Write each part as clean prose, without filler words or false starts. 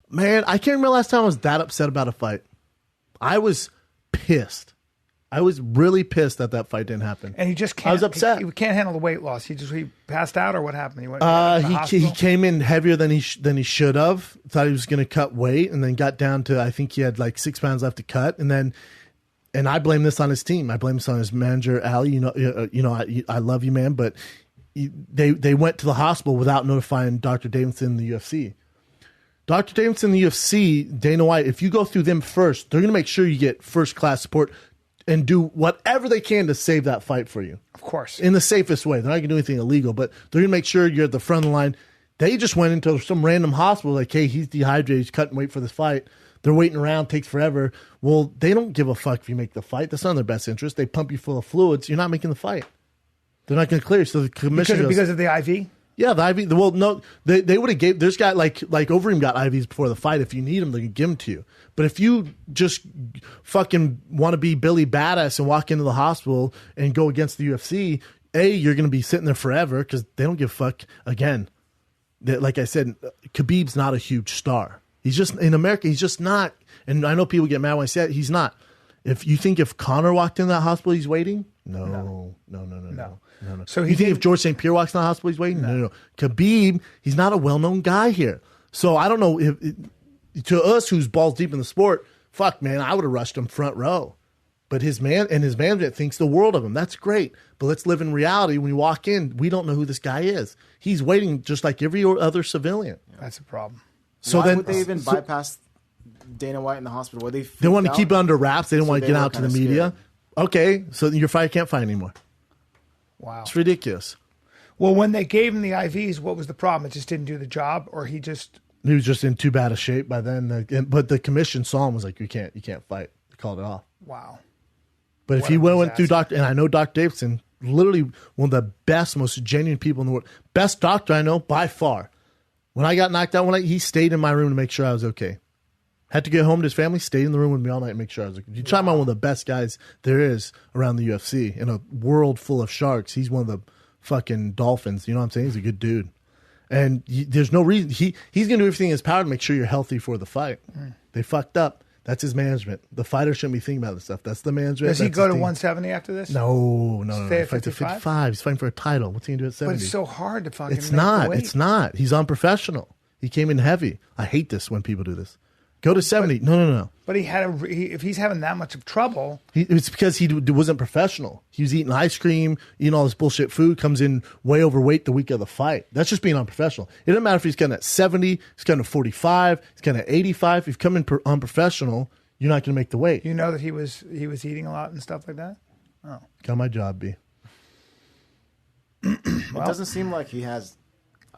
Man, I can't remember last time I was that upset about a fight. I was pissed. I was really pissed that fight didn't happen. And he just can't. I was upset. He can't handle the weight loss. He passed out, or what happened? He went. He came in heavier than he should have. Thought he was going to cut weight, and then got down to, I think he had like 6 pounds left to cut, and I blame this on his team. I blame this on his manager, Ali. I love you, man, but they went to the hospital without notifying Dr. Davidson in the UFC. Dr. Davidson in the UFC, Dana White, if you go through them first, they're going to make sure you get first-class support and do whatever they can to save that fight for you. Of course. In the safest way. They're not going to do anything illegal, but they're going to make sure you're at the front of the line. They just went into some random hospital like, hey, he's dehydrated, he's cutting weight for this fight. They're waiting around, takes forever. Well, they don't give a fuck if you make the fight. That's not in their best interest. They pump you full of fluids. You're not making the fight. They're not going to clear you. So the commissioner because of the IV? Yeah, the IV. Well, no, they would have gave. There's got like Overeem got IVs before the fight. If you need them, they can give them to you. But if you just fucking want to be Billy Badass and walk into the hospital and go against the UFC, you're going to be sitting there forever because they don't give a fuck. Again, like I said, Khabib's not a huge star. He's just in America. He's just not. And I know people get mad when I say it. He's not. If you think if Conor walked in that hospital, he's waiting. No. So you think if George St. Pierre walks in the hospital, he's waiting? No. Khabib, he's not a well-known guy here. So I don't know if to us who's balls deep in the sport, fuck man, I would have rushed him front row. But his management thinks the world of him. That's great. But let's live in reality. When you walk in, we don't know who this guy is. He's waiting just like every other civilian. That's a problem. So Why would they even bypass Dana White in the hospital? They wanted to keep it under wraps. They didn't want to get out to the media. Scared. Okay, so your fight can't fight anymore. Wow. It's ridiculous. Well, when they gave him the IVs, what was the problem? It just didn't do the job, or he was just in too bad a shape by then. But the commission saw him, was like, you can't fight. They called it off. Wow. But if he went through Dr. And I know Dr. Davidson, literally one of the best, most genuine people in the world. Best doctor I know by far. When I got knocked out, he stayed in my room to make sure I was okay. Had to get home to his family, stayed in the room with me all night and make sure I was okay. You're talking about one of the best guys there is around the UFC. In a world full of sharks, he's one of the fucking dolphins. You know what I'm saying? He's a good dude. And there's no reason. He's going to do everything in his power to make sure you're healthy for the fight. They fucked up. That's his management. The fighter shouldn't be thinking about this stuff. That's the management. Does he go to 170 after this? No. Stay He fights at 55. He's fighting for a title. What's he going to do at 70? But it's so hard to fucking It's not. It's not. He's unprofessional. He came in heavy. I hate this when people do this. Go to 70. No. But if he's having that much of trouble. It's because he wasn't professional. He was eating ice cream, eating all this bullshit food, comes in way overweight the week of the fight. That's just being unprofessional. It doesn't matter if he's kind of at 70, he's kind of 45, he's kind of 85. If you come in unprofessional, you're not going to make the weight. You know that he was eating a lot and stuff like that? Oh. Got my job, B. It doesn't seem like he has...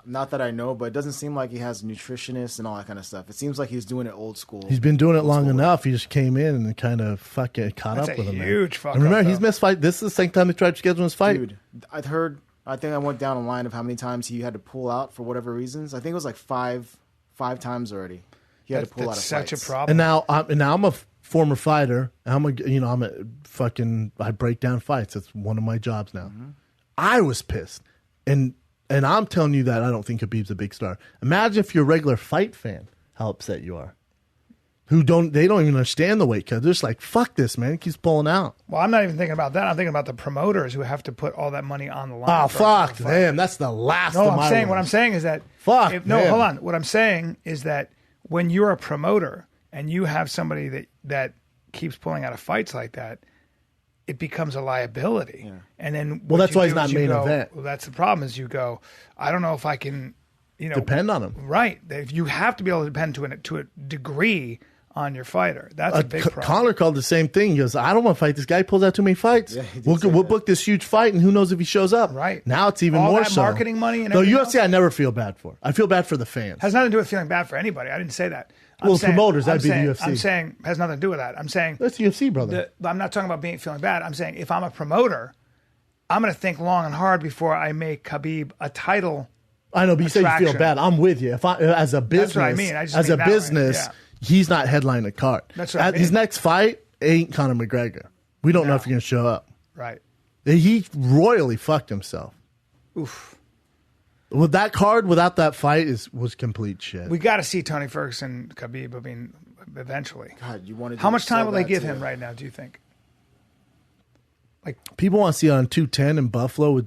Not that I know, but it doesn't seem like he has nutritionists and all that kind of stuff. It seems like he's doing it old school. Think He just came in and kind of fucking caught up with him. That's a huge fuck up. And remember, he's missed fight. This is the second time they tried to schedule his fight. Dude, I think I went down a line of how many times he had to pull out for whatever reasons. I think it was like five times already. He had to pull out of such fights. A problem. And now I'm a former fighter. I break down fights. That's one of my jobs now. Mm-hmm. I was pissed. And I'm telling you that I don't think Khabib's a big star. Imagine if you're a regular fight fan, how upset you are. They don't even understand the weight cut. They're just like, fuck this, man. It keeps pulling out. Well, I'm not even thinking about that. I'm thinking about the promoters who have to put all that money on the line. Oh, fuck them. That's the last of my words. What I'm saying is that... Fuck hold on. What I'm saying is that when you're a promoter and you have somebody that keeps pulling out of fights like that, it becomes a liability. Yeah. And then that's why he's not main event. Well, that's the problem is you go, I don't know if I can, depend on him. Right. If you have to be able to depend to a degree on your fighter. That's a big problem. Conor called the same thing. He goes, I don't want to fight this guy. He pulls out too many fights. Yeah, we'll book this huge fight, and who knows if he shows up. Right. Now it's even more so. All that marketing money and everything UFC, I never feel bad for. I feel bad for the fans. Has nothing to do with feeling bad for anybody. I didn't say that. Promoters, that'd be the UFC. I'm saying has nothing to do with that. I'm saying that's UFC, brother. I'm not talking about feeling bad. I'm saying if I'm a promoter, I'm going to think long and hard before I make Khabib a title. I know, but you say you feel bad. I'm with you. If as a business, that's what I mean. I just as mean a business, he's not headlining a card. That's what I mean. His next fight ain't Conor McGregor. We don't know if he's going to show up. Right. He royally fucked himself. Oof. With that card, without that fight, was complete shit. We got to see Tony Ferguson, Khabib. I mean, eventually. God, you wanted. How much time will they give him right now? Do you think? Like people want to see it on 210 in Buffalo with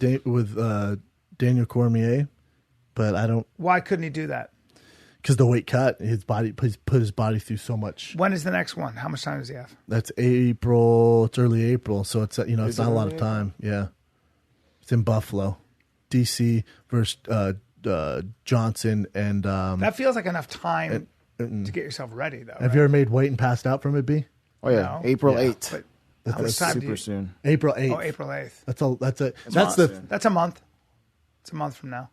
Daniel Cormier, but I don't. Why couldn't he do that? Because the weight cut, his body put his body through so much. When is the next one? How much time does he have? That's April. It's early April, so it's it's not a lot of time. Yeah, it's in Buffalo, DC versus Johnson, and that feels like enough time to get yourself ready, though. Have you ever made weight and passed out from it, B? Oh yeah, No. April 8th. That's super soon. April 8th. Oh, April 8th. That's a month. It's a month from now.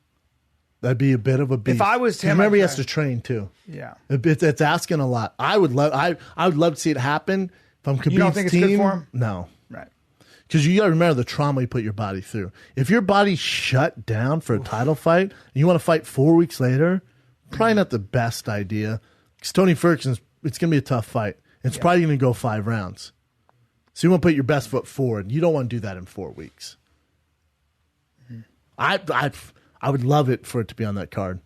That'd be a bit of a beast. If I was him, remember he has to train too. Yeah, it's asking a lot. I would love to see it happen. If I'm Khabib's team, you don't think it's good for him? No, right? Because you got to remember the trauma you put your body through. If your body's shut down for a title fight and you want to fight 4 weeks later, probably not the best idea. Because Tony Ferguson's, it's going to be a tough fight. It's probably going to go 5 rounds. So you want to put your best foot forward. You don't want to do that in 4 weeks. I would love it for it to be on that card.